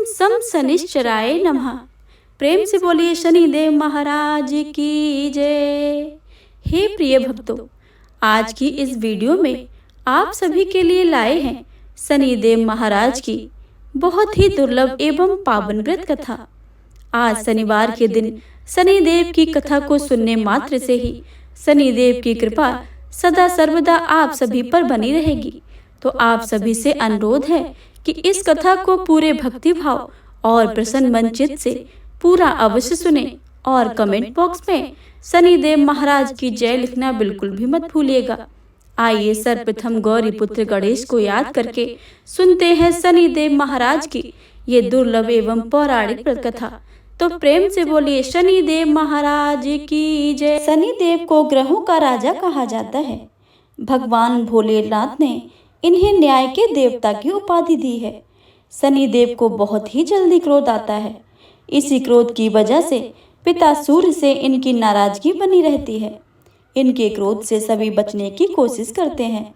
सम शनिश्चराय नमः। प्रेम से बोलिए शनिदेव महाराज की जय। हे प्रिय भक्तों, आज की इस वीडियो में आप सभी के लिए लाए हैं शनिदेव महाराज की बहुत ही दुर्लभ एवं पावन व्रत कथा। आज शनिवार के दिन शनिदेव की कथा को सुनने मात्र से ही शनिदेव की कृपा सदा सर्वदा आप सभी पर बनी रहेगी। तो आप सभी से अनुरोध है कि इस कथा को पूरे भक्ति भाव और प्रसन्न मन चित्त से पूरा अवश्य सुने और कमेंट बॉक्स में शनिदेव महाराज की जय लिखना बिल्कुल भी मत भूलिएगा। आइए सर्वप्रथम गौरी पुत्र गणेश को याद करके सुनते हैं शनिदेव महाराज की ये दुर्लभ एवं पौराणिक व्रत कथा। तो प्रेम से बोलिए शनिदेव महाराज की जय। शनिदेव को ग्रहों का राजा कहा जाता है। भगवान भोलेनाथ ने इन्हें न्याय के देवता की उपाधि दी है। शनिदेव को बहुत ही जल्दी क्रोध आता है। इसी क्रोध की वजह से पिता सूर्य से इनकी नाराजगी बनी रहती है। इनके क्रोध से सभी बचने की कोशिश करते हैं,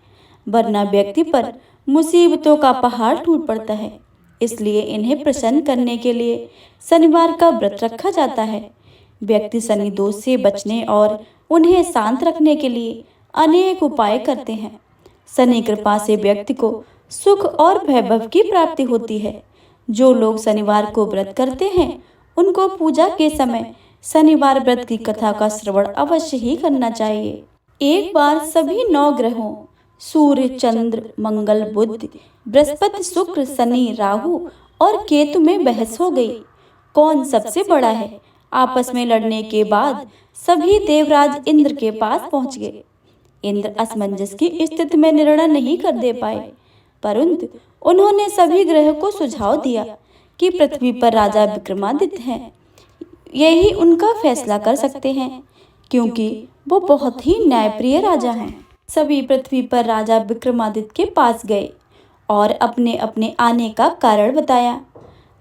वरना व्यक्ति पर मुसीबतों का पहाड़ टूट पड़ता है। इसलिए इन्हें प्रसन्न करने के लिए शनिवार का व्रत रखा जाता है। व्यक्ति शनि दोष से बचने और उन्हें शांत रखने के लिए अनेक उपाय करते हैं। शनि कृपा से व्यक्ति को सुख और वैभव की प्राप्ति होती है। जो लोग शनिवार को व्रत करते हैं उनको पूजा के समय शनिवार व्रत की कथा का श्रवण अवश्य ही करना चाहिए। एक बार सभी 9 ग्रहों सूर्य, चंद्र, मंगल, बुध, बृहस्पति, शुक्र, शनि, राहु और केतु में बहस हो गई। कौन सबसे बड़ा है? आपस में लड़ने के बाद सभी देवराज इंद्र के पास पहुंच गए। इंद्र असमंजस की स्थिति में निर्णय नहीं कर दे पाए, परंतु उन्होंने सभी ग्रह को सुझाव दिया कि पृथ्वी पर राजा विक्रमादित्य हैं। यही उनका फैसला कर सकते हैं, क्योंकि वो बहुत ही न्यायप्रिय राजा हैं। सभी पृथ्वी पर राजा विक्रमादित्य के पास गए और अपने अपने आने का कारण बताया।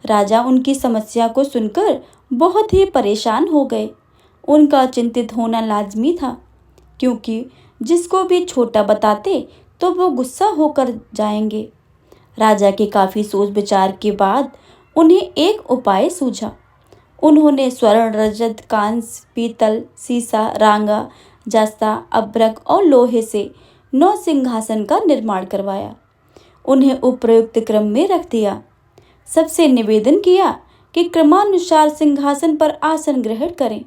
राजा उनकी समस्या को सुनकर बहुत ही परेशान हो गए। उनका चिंतित होना लाजमी था, क्योंकि जिसको भी छोटा बताते तो वो गुस्सा होकर जाएंगे। राजा के काफी सोच विचार के बाद उन्हें एक उपाय सूझा। उन्होंने स्वर्ण, रजत, कांस्य, पीतल, सीसा, रांगा, जस्ता, अभ्रक और लोहे से 9 सिंहासन का निर्माण करवाया। उन्हें उपयुक्त क्रम में रख दिया। सबसे निवेदन किया कि क्रमानुसार सिंहासन पर आसन ग्रहण करें।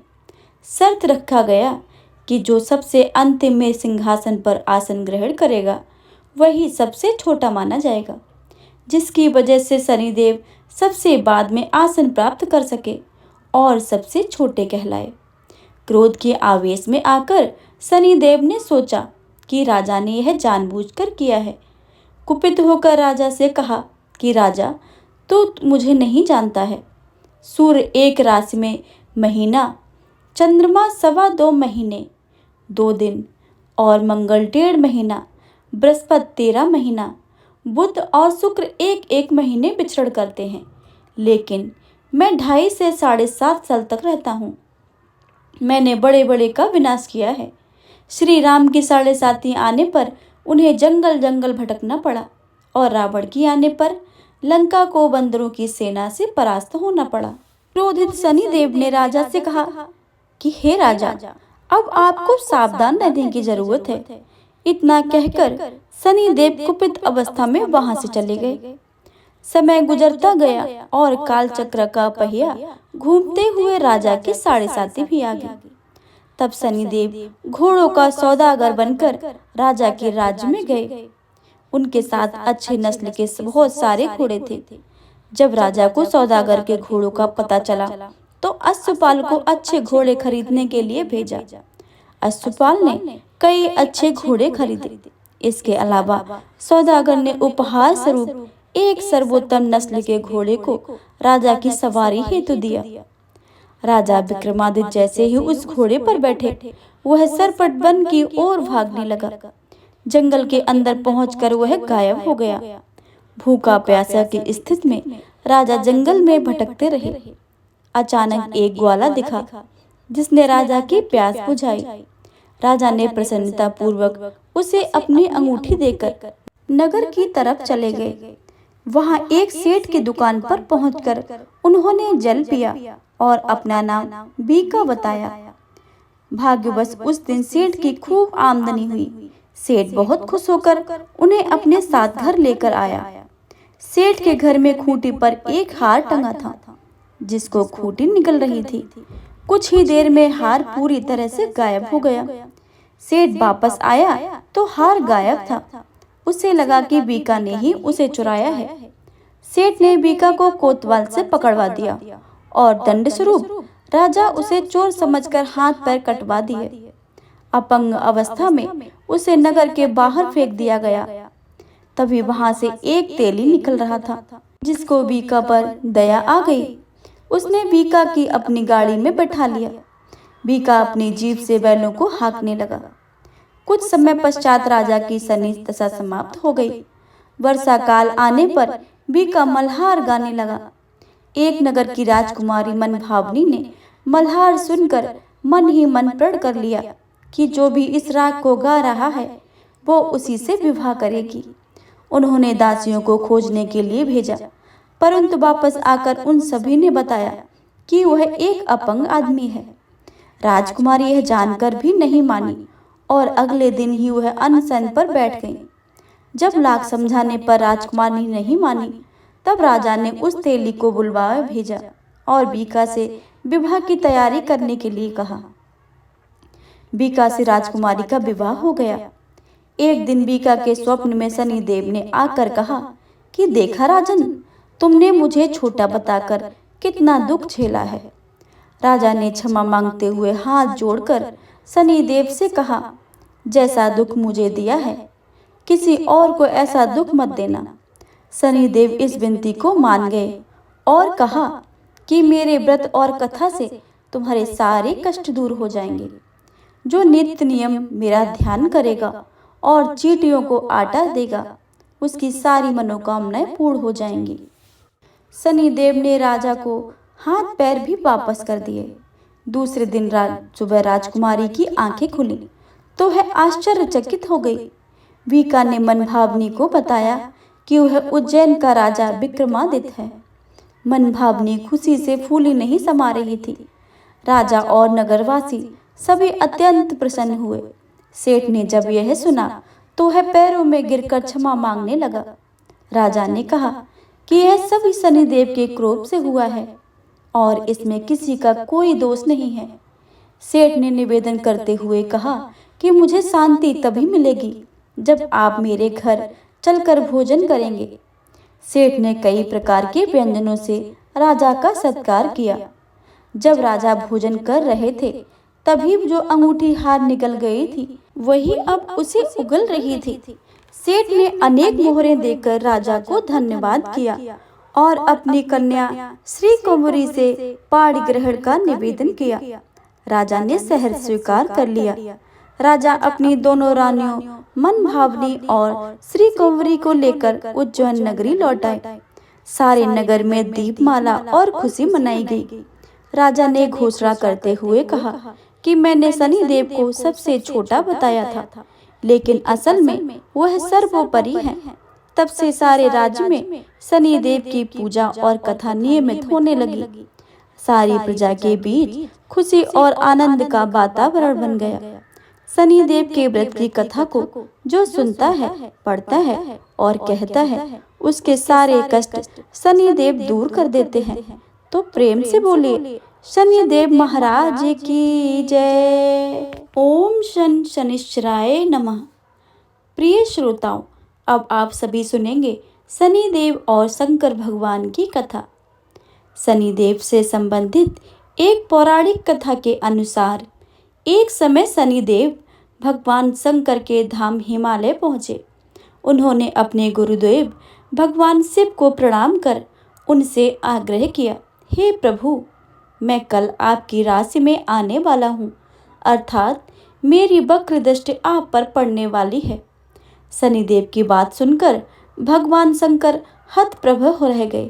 शर्त रखा गया कि जो सबसे अंतिम में सिंहासन पर आसन ग्रहण करेगा वही सबसे छोटा माना जाएगा, जिसकी वजह से शनिदेव सबसे बाद में आसन प्राप्त कर सके और सबसे छोटे कहलाए। क्रोध के आवेश में आकर शनिदेव ने सोचा कि राजा ने यह जानबूझकर किया है। कुपित होकर राजा से कहा कि राजा, तो मुझे नहीं जानता है। सूर्य 1 राशि में महीना, चंद्रमा 2.25 महीने 2 दिन और मंगल 1.5 महीना, बृहस्पति 13 महीना, बुध और शुक्र 1-1 महीने विचरण करते हैं। लेकिन मैं 2.5 से 7.5 साल तक रहता हूँ। मैंने बड़े बड़े का विनाश किया है। श्री राम की 7.5 आने पर उन्हें जंगल जंगल भटकना पड़ा और रावण की आने पर लंका को बंदरों की सेना से परास्त होना पड़ा। क्रोधित शनिदेव ने राजा से कहा कि हे राजा, अब आपको सावधान रहने की जरूरत है। इतना कहकर शनिदेव कुपित अवस्था में वहां से चले गए। समय गुजरता गया और काल चक्र का पहिया घूमते हुए राजा की 7.5 भी आ गई। तब शनिदेव घोड़ों का सौदागर बनकर राजा के राज्य में गए। उनके साथ अच्छे नस्ल के बहुत सारे घोड़े थे। जब राजा को सौदागर के घोड़ों का पता चला तो अश्वपाल को अच्छे घोड़े खरीदने के लिए भेजा। अश्वपाल ने कई अच्छे घोड़े खरीदे। इसके अलावा सौदागर ने उपहार स्वरूप एक सर्वोत्तम नस्ल के घोड़े को राजा की सवारी हेतु दिया। राजा विक्रमादित्य जैसे ही उस घोड़े पर बैठे, वह सरपट वन की ओर भागने लगा। जंगल के अंदर पहुंचकर वह गायब हो गया। भूखा प्यासा की स्थिति में राजा जंगल में भटकते रहे। अचानक एक ग्वाला दिखा, जिसने राजा की प्यास बुझाई। राजा ने प्रसन्नता पूर्वक उसे अपनी अंगूठी देकर नगर की तरफ चले गए। वहां एक सेठ की दुकान पर पहुंचकर उन्होंने जल पिया और अपना नाम बीका बताया। भाग्यवश उस दिन सेठ की खूब आमदनी हुई। सेठ बहुत खुश होकर उन्हें अपने साथ घर लेकर आया। सेठ के घर में खूंटी पर एक हार टंगा था, जिसको खूंटी निकल रही थी। कुछ ही देर में हार पूरी तरह से गायब हो गया। सेठ वापस आया तो हार गायब था। उसे लगा कि बीका ने ही उसे चुराया है। सेठ ने बीका को कोतवाल से पकड़वा दिया और दंड स्वरूप राजा उसे चोर समझकर हाथ पैर कटवा दिए। अपंग अवस्था में उसे नगर के बाहर फेंक दिया गया। तभी वहां से एक तेली निकल रहा था, जिसको बीका पर दया आ गई। उसने बीका की अपनी गाड़ी में बैठा लिया। बीका अपनी जीभ से बैलों को हाँकने लगा। कुछ समय पश्चात राजा की सनी दशा समाप्त हो गई। वर्षा काल आने पर बीका मल्हार गाने लगा। एक नगर की राजकुमारी मनभावनी ने मल्हार सुनकर मन ही मन प्रण कर लिया कि जो भी इस राग को गा रहा है वो उसी से विवाह करेगी। उन्होंने दासियों को खोजने के लिए भेजा, परंतु वापस आकर उन सभी ने बताया कि वह एक अपंग आदमी है। राजकुमारी यह जानकर भी नहीं मानी और अगले दिन ही वह अनशन पर बैठ गई। जब लाख समझाने पर राजकुमारी नहीं मानी, तब राजा ने उस तेली को बुलवा भेजा और बीका से विवाह की तैयारी करने के लिए कहा। बीका से राजकुमारी का विवाह हो गया। एक दिन बीका के स्वप्न में शनिदेव ने आकर कहा कि देखा राजन, तुमने मुझे छोटा बताकर कितना दुख झेला है। राजा ने क्षमा मांगते हुए हाथ जोड़कर शनिदेव से कहा, जैसा दुख मुझे दिया है किसी और को ऐसा दुख मत देना। शनिदेव इस विनती को मान गए और कहा कि मेरे व्रत और कथा से तुम्हारे सारे कष्ट दूर हो जाएंगे। जो नित्य नियम मेरा ध्यान करेगा और चींटियों को आटा देगा, उसकी सारी मनोकामनाएं पूर्ण हो जाएंगी। शनिदेव ने राजा को हाथ पैर भी वापस कर दिए। दूसरे दिन सुबह राजकुमारी की आंखें खुली तो वह आश्चर्यचकित हो गई। बीका ने मनभावनी को बताया कि वह उज्जैन का राजा विक्रमादित्य है। मनभावनी खुशी से फूली नहीं समा रही थी। राजा और नगरवासी सभी अत्यंत प्रसन्न हुए। सेठ ने जब यह सुना तो वह पैरों में गिरकर क्षमा मांगने लगा। राजा ने कहा कि यह सभी शनिदेव के क्रोध से हुआ है और इसमें किसी का कोई दोष नहीं है। सेठ ने निवेदन करते हुए कहा कि मुझे शांति तभी मिलेगी जब आप मेरे घर चलकर भोजन करेंगे। सेठ ने कई प्रकार के व्यंजनों से राजा का सत्कार किया। जब राजा भोजन कर रहे थे तभी जो अंगूठी हार निकल गई थी वही अब उसे उगल रही थी। सेठ ने अनेक मोहरें देकर राजा को धन्यवाद किया और अपनी कन्या श्री कुंवरी से पाणी ग्रहण का निवेदन किया। राजा ने शहर स्वीकार कर लिया। राजा अपनी दोनों रानियों मनभावनी और श्री कुंवरी को लेकर उज्जैन नगरी लौट आए। सारे नगर में दीपमाला और खुशी मनाई गई। राजा ने घोषणा करते हुए कहा कि मैंने शनिदेव को सबसे छोटा बताया था, लेकिन असल में वह सर्वोपरि है। तब से सारे राज्य में शनिदेव की पूजा और कथा नियमित होने लगी। सारी प्रजा के बीच खुशी और आनंद का वातावरण बन गया। शनिदेव के व्रत की कथा को जो सुनता है, पढ़ता है और कहता है, उसके सारे कष्ट शनिदेव दूर कर देते हैं। तो प्रेम से बोलिए शनिदेव महाराज की जय। ओम शनिश्चराय नमः। प्रिय श्रोताओं, अब आप सभी सुनेंगे शनिदेव और शंकर भगवान की कथा। शनिदेव से संबंधित एक पौराणिक कथा के अनुसार एक समय शनिदेव भगवान शंकर के धाम हिमालय पहुँचे। उन्होंने अपने गुरुदेव भगवान शिव को प्रणाम कर उनसे आग्रह किया, हे प्रभु, मैं कल आपकी राशि में आने वाला हूँ, अर्थात मेरी वक्र दृष्टि आप पर पड़ने वाली है। शनिदेव की बात सुनकर भगवान शंकर हतप्रभ रह गए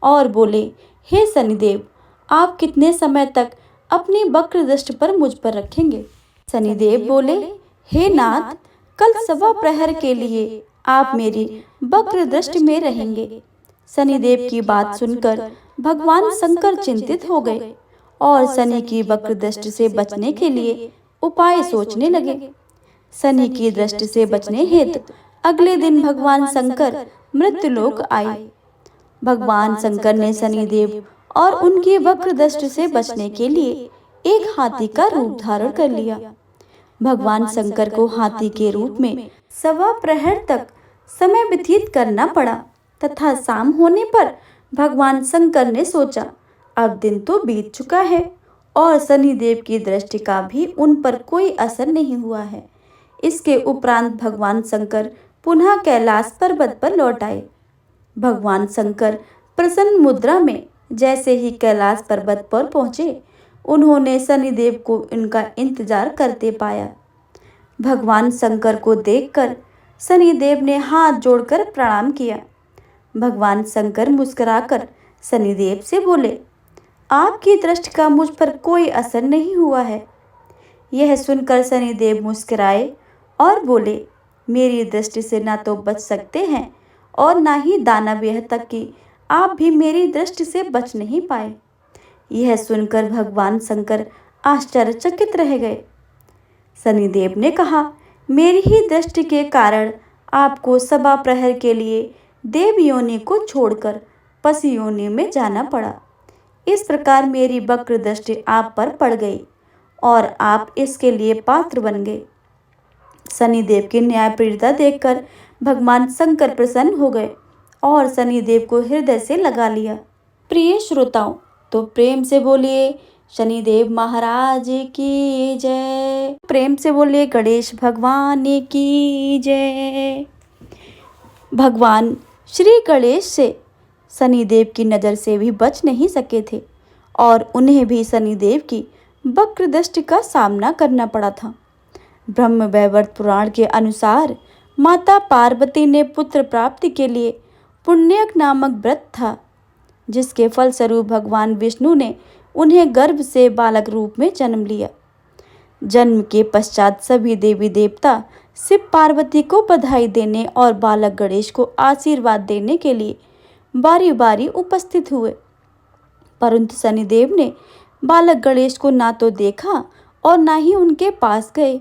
और बोले, हे शनिदेव, आप कितने समय तक अपनी वक्र दृष्टि पर मुझ पर रखेंगे? शनिदेव बोले, हे नाथ, कल सवा प्रहर के लिए आप मेरी वक्र दृष्टि में रहेंगे। शनिदेव की बात सुनकर भगवान शंकर चिंतित हो गए और शनि की वक्र दृष्टि से बचने के लिए उपाय सोचने लगे। शनि की दृष्टि से बचने हेतु अगले दिन भगवान शंकर मृत्युलोक आए। भगवान शंकर ने शनिदेव और उनकी वक्र दृष्टि से बचने के लिए एक हाथी का रूप धारण कर लिया। भगवान शंकर को हाथी के रूप में सवा प्रहर तक समय व्यतीत करना पड़ा तथा शाम होने पर भगवान शंकर ने सोचा, अब दिन तो बीत चुका है और शनिदेव की दृष्टि का भी उन पर कोई असर नहीं हुआ है। इसके उपरांत भगवान शंकर पुनः कैलाश पर्वत पर लौट आए। भगवान शंकर प्रसन्न मुद्रा में जैसे ही कैलाश पर्वत पर पहुंचे, उन्होंने शनिदेव को इनका इंतजार करते पाया। भगवान शंकर को देखकर शनिदेव ने हाथ जोड़कर प्रणाम किया। भगवान शंकर मुस्कुराकर शनिदेव से बोले, आपकी दृष्टि का मुझ पर कोई असर नहीं हुआ है। यह सुनकर शनिदेव मुस्कुराए और बोले, मेरी दृष्टि से ना तो बच सकते हैं और ना ही दानव, यह तक कि आप भी मेरी दृष्टि से बच नहीं पाए। यह सुनकर भगवान शंकर आश्चर्यचकित रह गए। शनिदेव ने कहा, मेरी ही दृष्टि के कारण आपको सवा प्रहर के लिए देव योनि को छोड़कर पशु योनि में जाना पड़ा। इस प्रकार मेरी वक्र दृष्टि आप पर पड़ गई और आप इसके लिए पात्र बन गए। शनिदेव की न्यायप्रियता देखकर भगवान शंकर प्रसन्न हो गए और शनिदेव को हृदय से लगा लिया। प्रिय श्रोताओं, तो प्रेम से बोलिए शनिदेव महाराज की जय। प्रेम से बोलिए गणेश भगवान की जय। भगवान श्री गणेश से शनिदेव की नज़र से भी बच नहीं सके थे और उन्हें भी शनिदेव की वक्र दृष्टि का सामना करना पड़ा था। ब्रह्म वैवर्त पुराण के अनुसार माता पार्वती ने पुत्र प्राप्ति के लिए पुण्यक नामक व्रत था, जिसके फलस्वरूप भगवान विष्णु ने उन्हें गर्भ से बालक रूप में जन्म लिया। जन्म के पश्चात सभी देवी देवता शिव पार्वती को बधाई देने और बालक गणेश को आशीर्वाद देने के लिए बारी बारी उपस्थित हुए, परंतु शनिदेव ने बालक गणेश को ना तो देखा और ना ही उनके पास गए।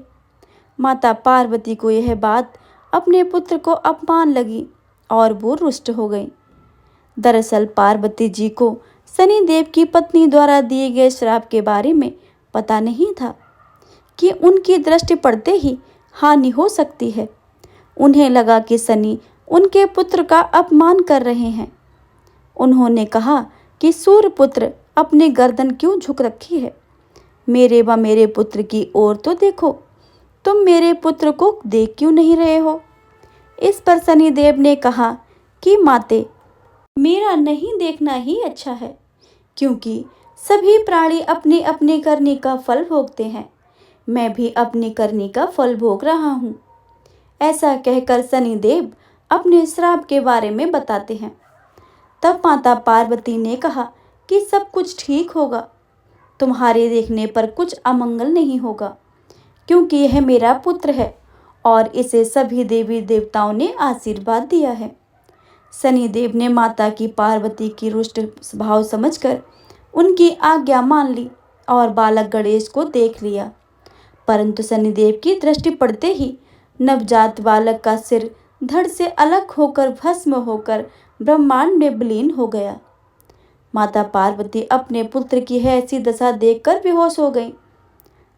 माता पार्वती को यह बात अपने पुत्र को अपमान लगी और वो रुष्ट हो गई। दरअसल पार्वती जी को शनिदेव की पत्नी द्वारा दिए गए श्राप के बारे में पता नहीं था कि उनकी दृष्टि पड़ते ही हानि हो सकती है। उन्हें लगा कि शनि उनके पुत्र का अपमान कर रहे हैं। उन्होंने कहा कि सूर्यपुत्र अपनी गर्दन क्यों झुक रखी है, मेरे व मेरे पुत्र की ओर तो देखो, तुम मेरे पुत्र को देख क्यों नहीं रहे हो। इस पर शनिदेव ने कहा कि माते, मेरा नहीं देखना ही अच्छा है, क्योंकि सभी प्राणी अपने अपने करने का फल भोगते हैं। मैं भी अपनी करनी का फल भोग रहा हूँ। ऐसा कहकर शनिदेव अपने श्राप के बारे में बताते हैं। तब माता पार्वती ने कहा कि सब कुछ ठीक होगा, तुम्हारे देखने पर कुछ अमंगल नहीं होगा, क्योंकि यह मेरा पुत्र है और इसे सभी देवी देवताओं ने आशीर्वाद दिया है। शनिदेव ने माता की पार्वती की रुष्ट स्वभाव समझकर उनकी आज्ञा मान ली और बालक गणेश को देख लिया, परंतु शनिदेव की दृष्टि पड़ते ही नवजात बालक का सिर धड़ से अलग होकर भस्म होकर ब्रह्मांड में विलीन हो गया। माता पार्वती अपने पुत्र की ऐसी दशा देखकर बेहोश हो गई।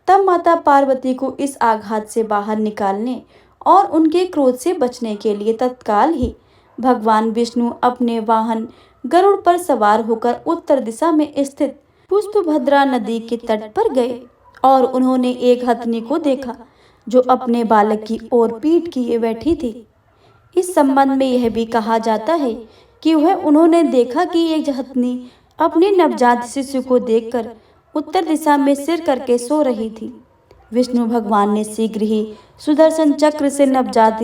तब माता पार्वती को इस आघात से बाहर निकालने और उनके क्रोध से बचने के लिए तत्काल ही भगवान विष्णु अपने वाहन गरुड़ पर सवार होकर उत्तर दिशा में स्थित पुष्पभद्रा नदी के तट पर गए और उन्होंने एक हथनी को देखा जो अपने बालक की ओर पीठ किए बैठी थी। इस संबंध में यह भी कहा जाता है कि उन्होंने देखा कि एक हथनी अपने नवजात शिशु को देखकर उत्तर दिशा में सिर करके सो रही थी। विष्णु भगवान ने शीघ्र ही सुदर्शन चक्र से नवजात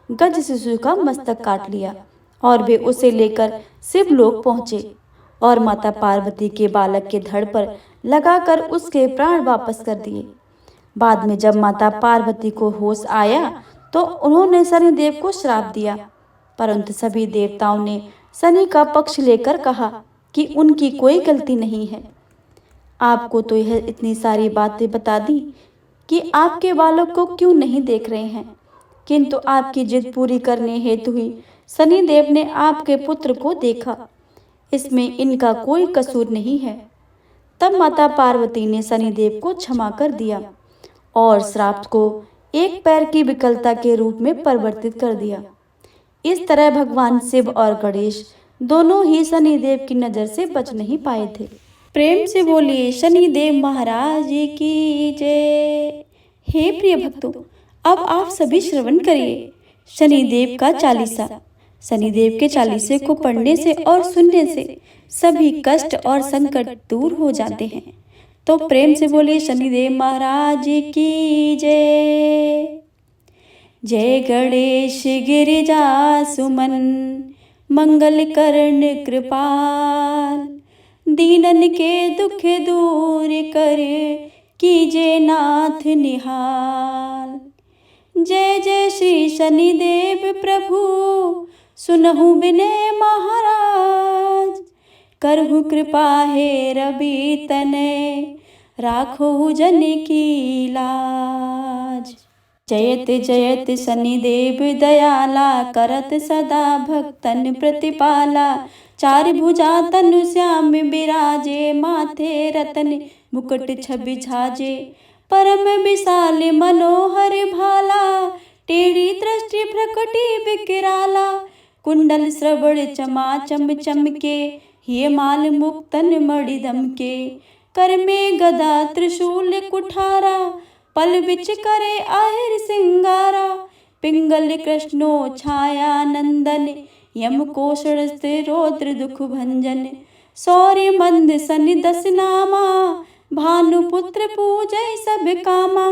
गज शिशु का मस्तक काट लिया और वे उसे लेकर शिवलोक पहुँचे और माता पार्वती के बालक के धड़ पर लगाकर उसके प्राण वापस कर दिए। बाद में जब माता पार्वती को होश आया तो उन्होंने शनिदेव को श्राप दिया, परंतु सभी देवताओं ने शनि का पक्ष लेकर कहा कि उनकी कोई गलती नहीं है। आपको तो यह इतनी सारी बातें बता दी कि आपके बालक को क्यों नहीं देख रहे हैं, किंतु आपकी जिद पूरी करने हेतु ही शनिदेव ने आपके पुत्र को देखा। इसमें इनका कोई कसूर नहीं है। तब माता पार्वती ने शनिदेव को क्षमा कर दिया और श्राप को एक पैर की विकलता के रूप में परिवर्तित कर दिया। इस तरह भगवान शिव और गणेश दोनों ही शनिदेव की नजर से बच नहीं पाए थे। प्रेम से बोलिए शनिदेव महाराज की जय। हे प्रिय भक्तों, अब आप सभी श्रवण करिए शनिदेव का चालीसा। शनिदेव के चालीसे को पढ़ने से और सुनने से सभी कष्ट और संकट दूर हो जाते हैं। तो प्रेम से बोलिए शनिदेव महाराज की जय। जय गणेश गिरिजा सुमन मंगल कर्ण कृपाल, दीनन के दुख दूर कर कीजे नाथ निहाल। जय जय श्री शनिदेव प्रभु सुनहु विनय महाराज, करहु कृपा हे रवि तनय राखो जन की लाज। जयत जयत शनिदेव दयाला, करत सदा भक्तन प्रतिपाला। चार भुजा तनु श्याम बिराजे, माथे रतन मुकुट छवि छाजे। परम विशाल मनोहर भाला, टेढ़ी दृष्टि भ्रकुटी विकराला। कुंडल श्रवण चमा चम चमके, ये माल मुक्तन मणि दमके। कर में गदा त्रिशूल कुठारा, पल बिच करे आहिर सिंगारा। पिंगल कृष्णो छाया नंदन, यम कोषण से रौद्र दुख भंजन। सौर्य मंद शनि दस नामा, भानुपुत्र पूजय सब कामा।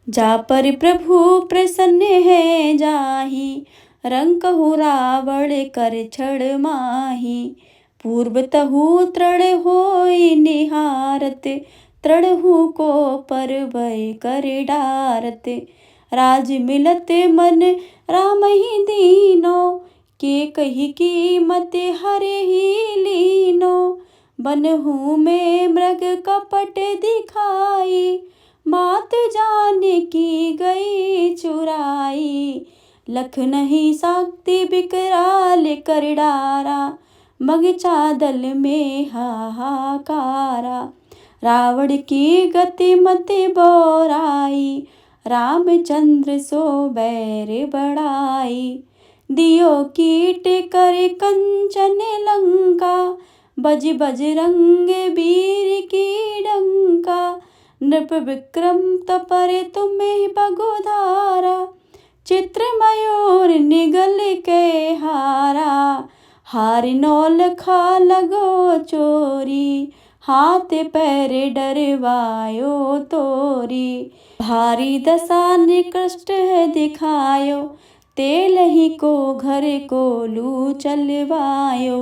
जा पर प्रभु प्रसन्न है जाहि, रंकहु रावण कर छड़ माही। पूर्व तहु तृण होई निहारत, तृणहु को पर भय कर डारत। राज मिलत मन राम ही दीनो, के कही कीमत हरे ही लीनो। बनहु में मृग कपट दिखाई, मात जान की गई चुराई। लख नहीं सकती विकराल कर डारा, मग चादल में हाहाकारा। रावण की गति मत बोराई, रामचंद्र सो बैर बढ़ाई। दियो कीट कर कंचन लंका, बज बजरंग वीर की डंका। नृप विक्रम तपरे तुम्हें बगोधारा, चित्र मयूर निगल के हारा। हार नौल खा लगो चोरी, हाथ पैर डरवायो तोरी। भारी दशा निकृष्ट है दिखायो, तेल ही को घर को लू चलवायो।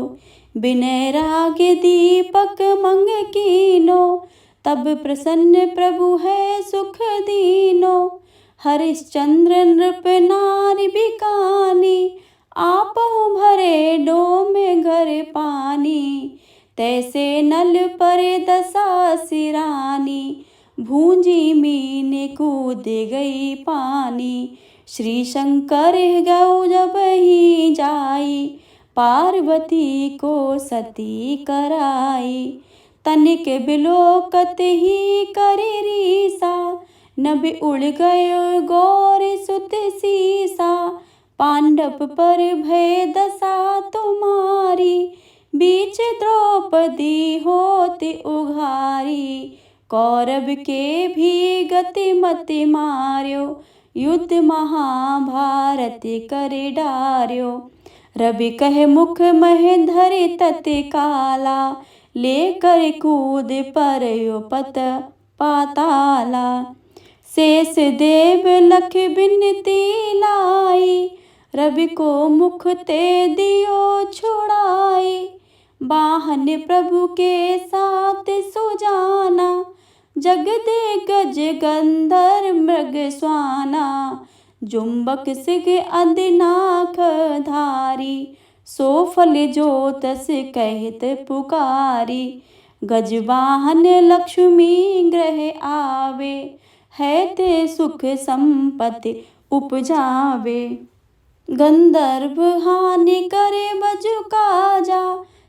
बिनय राग दीपक मंग कीनो, तब प्रसन्न प्रभु है सुख दीनो। हरिश्चंद्र नृप नारी बिकानी, आपहु भरे डोम घर पानी। तैसे नल पर दशा सिरानी, भूंजी मीन कूद गई पानी। श्री शंकर गौ जब ही जाई, पार्वती को सती कराई। तनिक बिलोकत ही करे रीसा, नभ उड़ गयो गौर सुत सीसा। पांडव पर भय दशा तुम्हारी, बीच द्रौपदी होती उघारी। कौरव के भी गति मति मार्यो, युद्ध महाभारत करे डार्यो। रवि कहे मुख मह धरे तति काला, लेकर कूद परयो पत पाताला। शेष देव लख बिनती लाई, रवि को मुख ते दियो छुड़ाई। वाहन प्रभु के साथ सुजाना, जग दे गज गंधर मृग स्वाना। जुम्बक सिग अदिनाख धारी, सो फल जो तस कहत पुकारी। गजवाहन लक्ष्मी ग्रह आवे, है ते सुख संपत्ति उपजावे। गंधर्व हानि करे बजु काजा,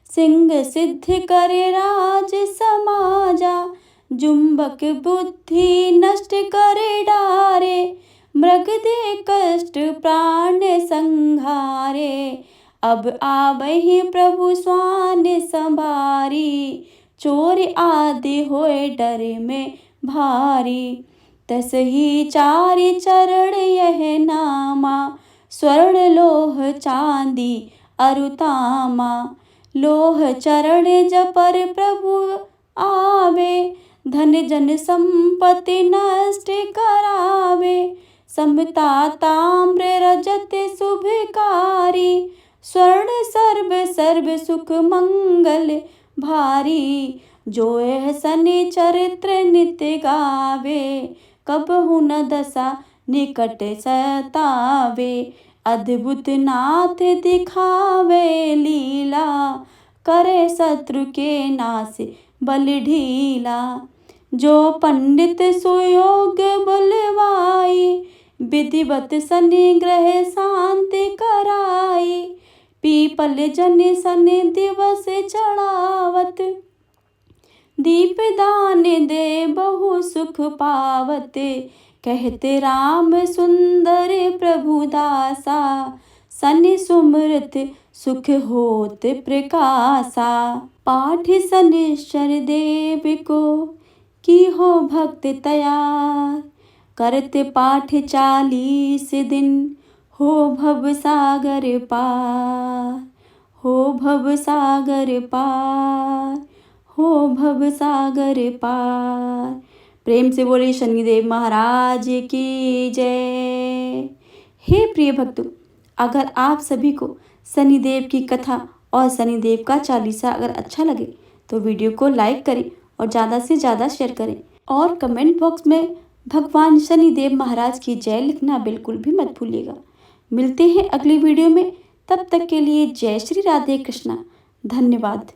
सिंह सिद्ध करे राज समाजा। जुम्बक बुद्धि नष्ट करे डारे, मृग दे कष्ट प्राण संहारे। अब आबहि प्रभु स्वान संभारी, चोर आदि होए डर में भारी। तसहि चारि चरण यह नामा, स्वर्ण लोह चांदी अरु तामा। लोह चरण जपर प्रभु आवे, धन जन संपत्ति नष्ट करावे। समता ताम्र रजत शुभकारी, स्वर्ण सर्व सर्व सुख मंगल भारी। जो यह शनि चरित्र नित्य गावे, कबहु न दशा निकट सतावे। अद्भुत नाथ दिखावे लीला, करे शत्रु के नाश बल ढीला। जो पंडित सुयोग बुलवाई, विधिवत शनि ग्रह शांति कराई। पीपल जन शनि दिवस चढ़ावत, दीप दान दे बहु सुख पावते। कहते राम सुंदर प्रभु दासा, शनि सुमृत सुख होत प्रकाशा। पाठ शनिश्चर देव को की हो भक्त तैयार, करते पाठ 40 दिन हो भव सागर पार। हो भव सागर पार, हो भव सागर पार। प्रेम से बोले शनिदेव महाराज की जय। हे प्रिय भक्तों, अगर आप सभी को शनिदेव की कथा और शनिदेव का चालीसा अगर अच्छा लगे तो वीडियो को लाइक करें और ज़्यादा से ज़्यादा शेयर करें। और कमेंट बॉक्स में भगवान शनिदेव महाराज की जय लिखना बिल्कुल भी मत भूलिएगा। मिलते हैं अगली वीडियो में, तब तक के लिए जय श्री राधे कृष्णा। धन्यवाद।